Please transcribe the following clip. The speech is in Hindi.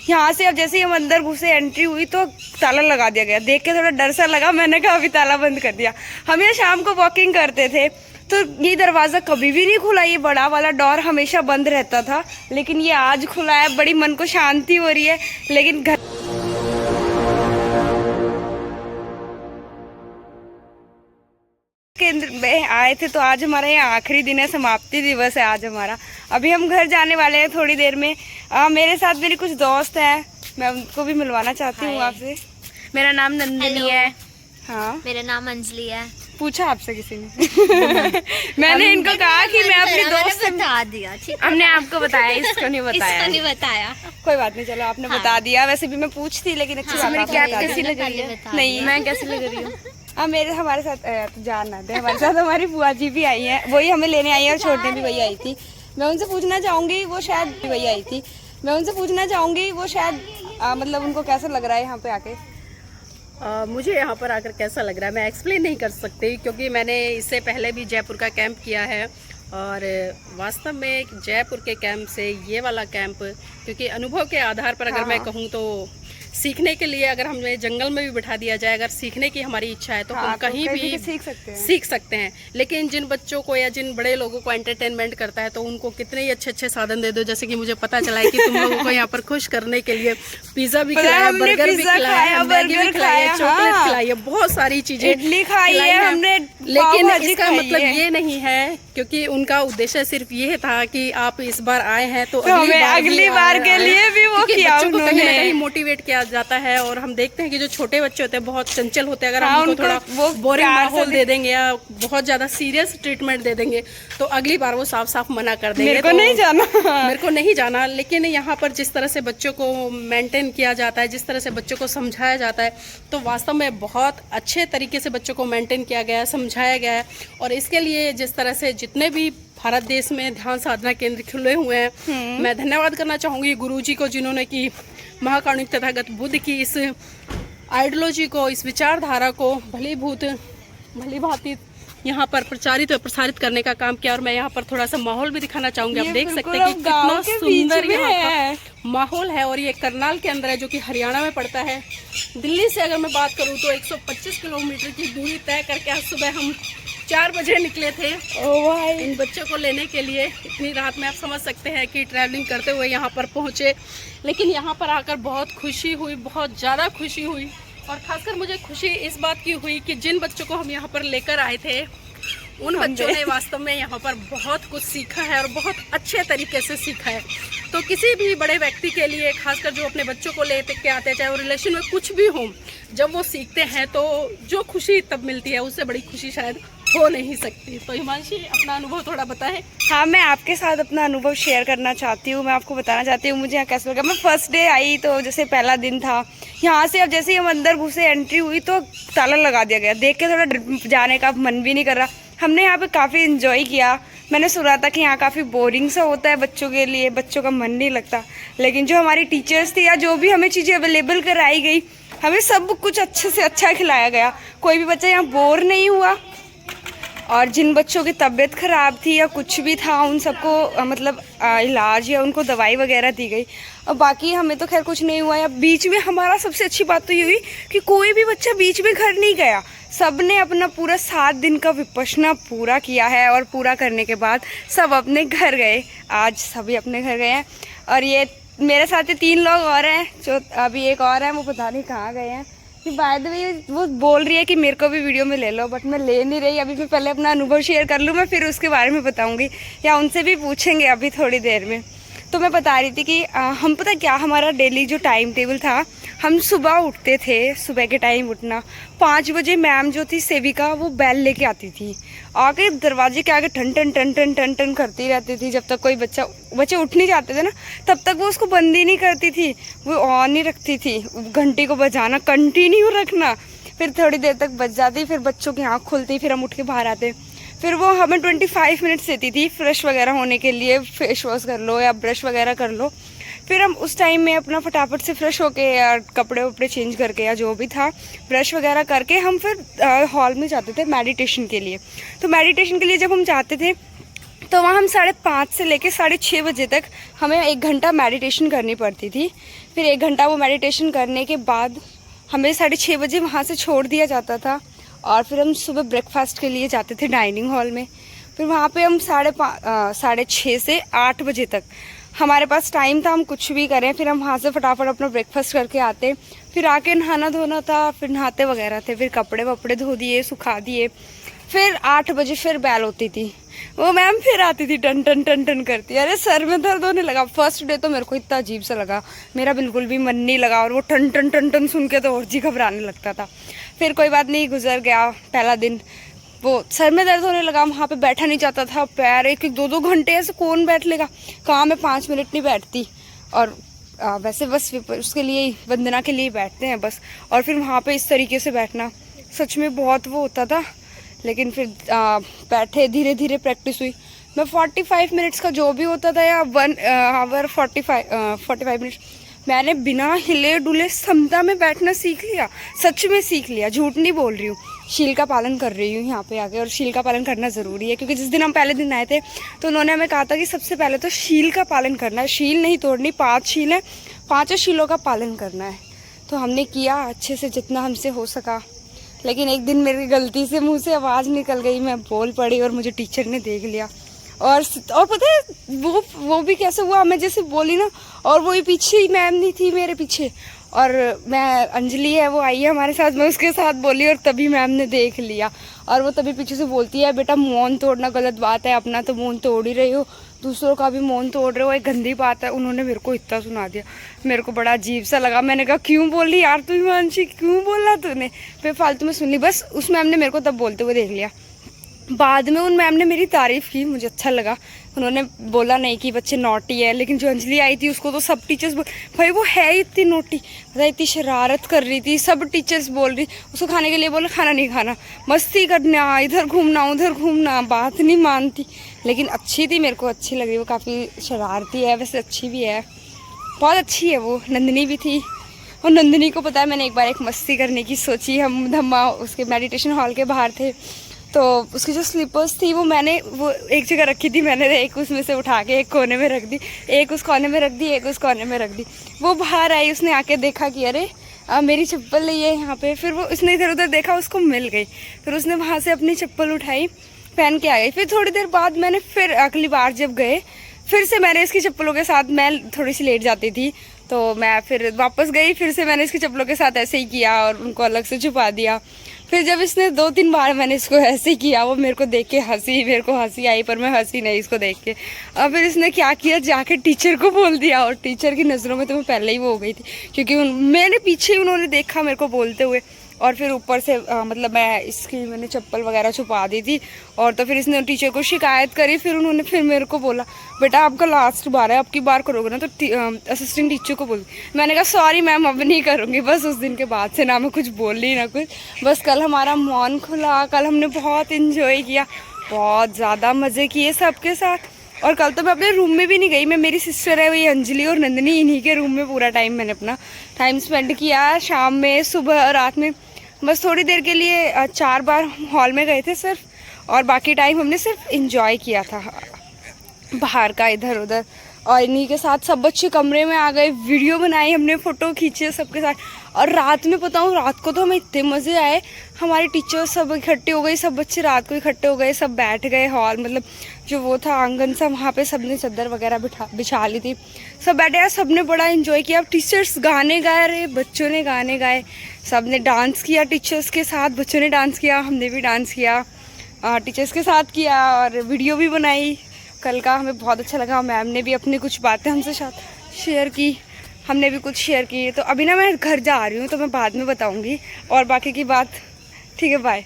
यहाँ से अब जैसे ही हम अंदर घुसे, एंट्री हुई तो ताला लगा दिया गया। देख के थोड़ा डर सा लगा, मैंने कहा अभी ताला बंद कर दिया। हम यहाँ शाम को वॉकिंग करते थे तो ये दरवाज़ा कभी भी नहीं खुला, ये बड़ा वाला डोर हमेशा बंद रहता था, लेकिन ये आज खुला है। बड़ी मन को शांति हो रही है। लेकिन घर केंद्र में आए थे तो आज हमारा यहाँ आखिरी दिन है, समाप्ति दिवस है आज हमारा। अभी हम घर जाने वाले हैं थोड़ी देर में। मेरे साथ मेरी कुछ दोस्त हैं, मैं उनको भी मिलवाना चाहती हूँ आपसे। मेरा नाम नंदिनी है। हाँ, मेरा नाम अंजलि है। पूछा आपसे किसी ने? मैंने इनको कहा कि मैं अपनी दोस्त से बता दिया। हमने आपको बताया, इसको नहीं बताया। इसको नहीं बताया। कोई बात नहीं, चलो आपने बता दिया। वैसे भी मैं पूछती, लेकिन अच्छी बात मेरी आपने कैप बता कैसी दी। लग रही है? नहीं, मैं कैसी लग रही हूँ? मेरे हमारे साथ तो जानना थे, हमारे साथ हमारी बुआ जी भी आई हैं, वही हमें लेने आई है, और छोड़ने भी वही आई थी। मैं उनसे पूछना चाहूँगी, वो शायद वही आई थी, मैं उनसे पूछना चाहूँगी वो शायद मतलब उनको कैसा लग रहा है यहाँ पे आके। मुझे यहाँ पर आकर कैसा लग रहा है मैं एक्सप्लेन नहीं कर सकती, क्योंकि मैंने इससे पहले भी जयपुर का कैंप किया है। और वास्तव में जयपुर के कैंप से ये वाला कैंप, क्योंकि अनुभव के आधार पर अगर मैं कहूँ तो सीखने के लिए, अगर हमें जंगल में भी बिठा दिया जाए, अगर सीखने की हमारी इच्छा है तो हम कहीं भी सीख सकते हैं। लेकिन जिन बच्चों को या जिन बड़े लोगों को एंटरटेनमेंट करता है तो उनको कितने ही अच्छे अच्छे साधन दे दो। जैसे कि मुझे पता चला है कि तुम लोगों को यहाँ पर खुश करने के लिए पिज्जा भी खिलाया, बर्गर भी खिलाया, मैगी भी खिलाई है, चॉकलेट खिलाई है, बहुत सारी चीजें, इडली खाई है हमने। लेकिन इसका मतलब ये नहीं है, क्योंकि उनका उद्देश्य सिर्फ ये था कि आप इस बार आए हैं तो अगली बार के लिए भी वो किया उन्होंने। कहीं ना कहीं मोटिवेट किया जाता है। और हम देखते हैं कि जो छोटे बच्चे होते हैं बहुत चंचल होते हैं, अगर हम उनको थोड़ा बोरिंग माहौल दे देंगे या बहुत ज्यादा सीरियस ट्रीटमेंट दे देंगे तो अगली बार वो साफ साफ मना कर देंगे। मेरे को नहीं जाना, मेरे को नहीं जाना। लेकिन यहाँ पर जिस तरह से बच्चों को मेंटेन किया जाता है, जिस तरह से बच्चों को समझाया जाता है, तो वास्तव में बहुत अच्छे तरीके से बच्चों को मेंटेन किया गया है, समझाया गया है। और इसके लिए जिस तरह से जितने भी भारत देश में ध्यान साधना केंद्र खुले हुए हैं, मैं धन्यवाद करना चाहूँगी गुरुजी को, जिन्होंने कि महाकारुणिक तथागत बुद्ध की इस आइडियोलॉजी को, इस विचारधारा को भली भांति यहाँ पर प्रचारित और प्रसारित करने का काम किया। और मैं यहाँ पर थोड़ा सा माहौल भी दिखाना चाहूँगी। आप देख सकते हैं कि कितना सुंदर यहाँ का माहौल है। और ये करनाल के अंदर है, जो कि हरियाणा में पड़ता है। दिल्ली से अगर मैं बात करूँ तो 125 किलोमीटर की दूरी तय करके आज सुबह हम 4 बजे निकले थे इन बच्चों को लेने के लिए। इतनी रात में आप समझ सकते हैं कि ट्रैवलिंग करते हुए यहाँ पर पहुँचे। लेकिन यहाँ पर आकर बहुत खुशी हुई, बहुत ज़्यादा खुशी हुई। और खासकर मुझे खुशी इस बात की हुई कि जिन बच्चों को हम यहाँ पर लेकर आए थे, उन बच्चों ने वास्तव में यहाँ पर बहुत कुछ सीखा है और बहुत अच्छे तरीके से सीखा है। तो किसी भी बड़े व्यक्ति के लिए, खासकर जो अपने बच्चों को लेते के आते हैं, चाहे वो रिलेशन में कुछ भी हो, जब वो सीखते हैं तो जो खुशी तब मिलती है, उससे बड़ी खुशी शायद हो नहीं सकती। तो हिमांशी, अपना अनुभव थोड़ा बताएं। हाँ, मैं आपके साथ अपना अनुभव शेयर करना चाहती हूँ। मैं आपको बताना चाहती हूँ मुझे यहाँ कैसा लगा। मैं फर्स्ट डे आई तो जैसे पहला दिन था यहाँ से, अब जैसे ही हम अंदर घुसे, एंट्री हुई तो ताला लगा दिया गया। देख के थोड़ा जाने का मन भी नहीं कर रहा। हमने यहाँ पे काफ़ी इन्जॉय किया। मैंने सुना था कि यहाँ काफ़ी बोरिंग सा होता है बच्चों के लिए, बच्चों का मन नहीं लगता। लेकिन जो हमारी टीचर्स थी या जो भी हमें चीज़ें अवेलेबल कराई गई, हमें सब कुछ अच्छे से अच्छा खिलाया गया। कोई भी बच्चा यहाँ बोर नहीं हुआ। और जिन बच्चों की तबीयत ख़राब थी या कुछ भी था, उन सबको मतलब इलाज या उनको दवाई वगैरह दी गई। और बाकी हमें तो खैर कुछ नहीं हुआ। या बीच में हमारा सबसे अच्छी बात तो ये हुई कि कोई भी बच्चा बीच में घर नहीं गया। सब ने अपना पूरा 7 दिन का विपश्यना पूरा किया है। और पूरा करने के बाद सब अपने घर गए। आज सभी अपने घर गए हैं। और ये मेरे साथ 3 लोग और हैं, जो अभी एक और है, वो पता नहीं कहाँ गए हैं। कि बाय द वे वो बोल रही है कि मेरे को भी वीडियो में ले लो, बट मैं ले नहीं रही। अभी मैं पहले अपना अनुभव शेयर कर लूँ, मैं फिर उसके बारे में बताऊँगी, या उनसे भी पूछेंगे अभी थोड़ी देर में। तो मैं बता रही थी कि हम पता क्या, हमारा डेली जो टाइम टेबल था, हम सुबह उठते थे, सुबह के टाइम उठना। 5 बजे मैम जो थी सेविका, वो बैल लेके आती थी, आके दरवाजे के आगे टन टन टन टन टन टन करती रहती थी। जब तक कोई बच्चे उठ नहीं जाते थे ना, तब तक वो उसको बंद ही नहीं करती थी, वो ऑन ही रखती थी। घंटी को बजाना कंटिन्यू रखना, फिर थोड़ी देर तक बज जाती, फिर बच्चों की आँख खुलती, फिर हम उठ के बाहर आते। फिर वो हमें 25 मिनट्स देती थी फ्रेश वगैरह होने के लिए, फेस वॉश कर लो या ब्रश वगैरह कर लो। फिर हम उस टाइम में अपना फटाफट से फ्रेश होके या कपड़े वपड़े चेंज करके या जो भी था ब्रश वगैरह करके हम फिर हॉल में जाते थे मेडिटेशन के लिए। तो मेडिटेशन के लिए जब हम जाते थे तो वहाँ हम 5:30 से लेके 6:30 बजे तक हमें 1 घंटा मेडिटेशन करनी पड़ती थी। फिर 1 घंटा वो मेडिटेशन करने के बाद हमें 6:30 बजे वहाँ से छोड़ दिया जाता था और फिर हम सुबह ब्रेकफास्ट के लिए जाते थे डाइनिंग हॉल में। फिर वहाँ पे हम 6:30 से 8 बजे तक हमारे पास टाइम था, हम कुछ भी करें। फिर हम वहाँ से फटाफट अपना ब्रेकफास्ट करके आते, फिर आके नहाना धोना था, फिर नहाते वगैरह थे, फिर कपड़े वपड़े धो दिए, सुखा दिए। फिर 8 बजे फिर बैल होती थी, वो मैम फिर आती थी, टन टन टन टन करती। अरे सर में दर्द होने लगा। फर्स्ट डे तो मेरे को इतना अजीब सा लगा, मेरा बिल्कुल भी मन नहीं लगा और वो टन टन टन टन सुन के तो और जी घबराने लगता था। फिर कोई बात नहीं, गुजर गया पहला दिन। वो सर में दर्द होने लगा, वहाँ पे बैठा नहीं जाता था, पैर 1-2 घंटे ऐसे कौन बैठ लेगा, कहाँ मैं 5 मिनट नहीं बैठती। और वैसे बस उसके लिए वंदना के लिए बैठते हैं बस। और फिर वहाँ पे इस तरीके से बैठना सच में बहुत वो होता था। लेकिन फिर बैठे, धीरे धीरे प्रैक्टिस हुई। मैं 45 मिनट्स का जो भी होता था या 1 आवर 45 मिनट्स मैंने बिना हिले डुले समता में बैठना सीख लिया। सच में सीख लिया, झूठ नहीं बोल रही हूँ। शील का पालन कर रही हूँ यहाँ पे आके, और शील का पालन करना ज़रूरी है क्योंकि जिस दिन हम पहले दिन आए थे तो उन्होंने हमें कहा था कि सबसे पहले तो शील का पालन करना है, शील नहीं तोड़नी। 5 शील है, 5 शीलों का पालन करना है। तो हमने किया अच्छे से जितना हमसे हो सका। लेकिन एक दिन मेरी गलती से मुंह से आवाज़ निकल गई, मैं बोल पड़ी और मुझे टीचर ने देख लिया। और पता है वो भी कैसे हुआ, मैं जैसे बोली ना, और वही पीछे ही मैम नहीं थी मेरे पीछे, और मैं अंजलि है वो आई है हमारे साथ, मैं उसके साथ बोली और तभी मैम ने देख लिया। और वो तभी पीछे से बोलती है, बेटा मौन तोड़ना गलत बात है, अपना तो मौन तोड़ ही रही हो, दूसरों का भी मौन तोड़ रहे हो, एक गंदी बात है। उन्होंने मेरे को इतना सुना दिया, मेरे को बड़ा अजीब सा लगा। मैंने कहा क्यों बोल रही यार तू हिमांशी, क्यों बोला तूने? फिर फालतू में सुन ली बस। उस मैम ने मेरे को तब बोलते हुए देख लिया। बाद में उन मैम ने मेरी तारीफ़ की, मुझे अच्छा लगा। उन्होंने बोला नहीं कि बच्चे नोटी है, लेकिन जो अंजलि आई थी उसको तो सब टीचर्स भाई वो है इतनी नोटी, पता इतनी शरारत कर रही थी, सब टीचर्स बोल रही। उसको खाने के लिए बोला, खाना नहीं खाना, मस्ती करना, इधर घूमना उधर घूमना, बात नहीं मानती। लेकिन अच्छी थी, मेरे को अच्छी लगी। वो काफ़ी शरारती है, वैसे अच्छी भी है, बहुत अच्छी है वो। नंदिनी भी थी, और नंदिनी को पता है मैंने एक बार एक मस्ती करने की सोची। हम धम्मा उसके मेडिटेशन हॉल के बाहर थे, तो उसकी जो स्लीपर्स थी वो मैंने वो एक जगह रखी थी, मैंने एक उसमें से उठा के एक कोने में रख दी, एक उस कोने में रख दी, एक उस कोने में रख दी। वो बाहर आई, उसने आके देखा कि अरे मेरी चप्पल नहीं है यहाँ पे। फिर वो उसने इधर उधर देखा, उसको मिल गई। फिर उसने वहाँ से अपनी चप्पल उठाई, पहन के आ गई। फिर थोड़ी देर बाद मैंने फिर अगली बार जब गए, फिर से मैंने इसकी चप्पलों के साथ, मैं थोड़ी सी लेट जाती थी तो मैं फिर वापस गई, फिर से मैंने इसकी चप्पलों के साथ ऐसे ही किया और उनको अलग से छुपा दिया। फिर जब इसने 2-3 बार मैंने इसको ऐसे ही किया, वो मेरे को देख के हंसी, मेरे को हंसी आई पर मैं हंसी नहीं इसको देख के। और फिर इसने क्या किया, जाके टीचर को बोल दिया, और टीचर की नज़रों में तो मैं पहले ही वो हो गई थी क्योंकि मेरे पीछे उन्होंने देखा मेरे को बोलते हुए। और फिर ऊपर से मतलब मैंने चप्पल वगैरह छुपा दी थी। और तो फिर इसने टीचर को शिकायत करी। फिर उन्होंने फिर मेरे को बोला, बेटा आपका लास्ट बार है, अब की बार करोगे ना तो असिस्टेंट टीचर को बोल। मैंने कहा सॉरी मैम, अब नहीं करूँगी। बस उस दिन के बाद से ना मैं कुछ बोली ना कुछ। बस कल हमारा मौन खुला, कल हमने बहुत इन्जॉय किया, बहुत ज़्यादा मज़े किए सबके साथ। और कल तो मैं अपने रूम में भी नहीं गई, मैं, मेरी सिस्टर है वही अंजलि और नंदिनी, इन्हीं के रूम में पूरा टाइम मैंने अपना टाइम स्पेंड किया। शाम में, सुबह और रात में बस थोड़ी देर के लिए 4 बार हॉल में गए थे सिर्फ, और बाकी टाइम हमने सिर्फ इंजॉय किया था बाहर का, इधर उधर। और इन्हीं के साथ सब बच्चे कमरे में आ गए, वीडियो बनाई हमने, फ़ोटो खींचे सबके साथ। और रात में बताऊँ, रात को तो हमें इतने मज़े आए, हमारे टीचर्स सब इकट्ठे हो गए, सब बच्चे रात को इकट्ठे हो गए, सब बैठ गए हॉल, मतलब जो वो था आंगन सा, वहाँ पे सबने चादर वगैरह बिछा ली थी, सब बैठे हैं, सब ने बड़ा एंजॉय किया। टीचर्स गाने गाए रहे, बच्चों ने गाने गाए, सब ने डांस किया टीचर्स के साथ, बच्चों ने डांस किया, हमने भी डांस किया, टीचर्स के साथ किया, और वीडियो भी बनाई कल का। हमें बहुत अच्छा लगा। मैम ने भी अपनी कुछ बातें हमसे साथ शेयर की, हमने भी कुछ शेयर की। तो अभी ना मैं घर जा रही हूँ, तो मैं बाद में बताऊँगी और बाकी की बात। ठीक है, बाय।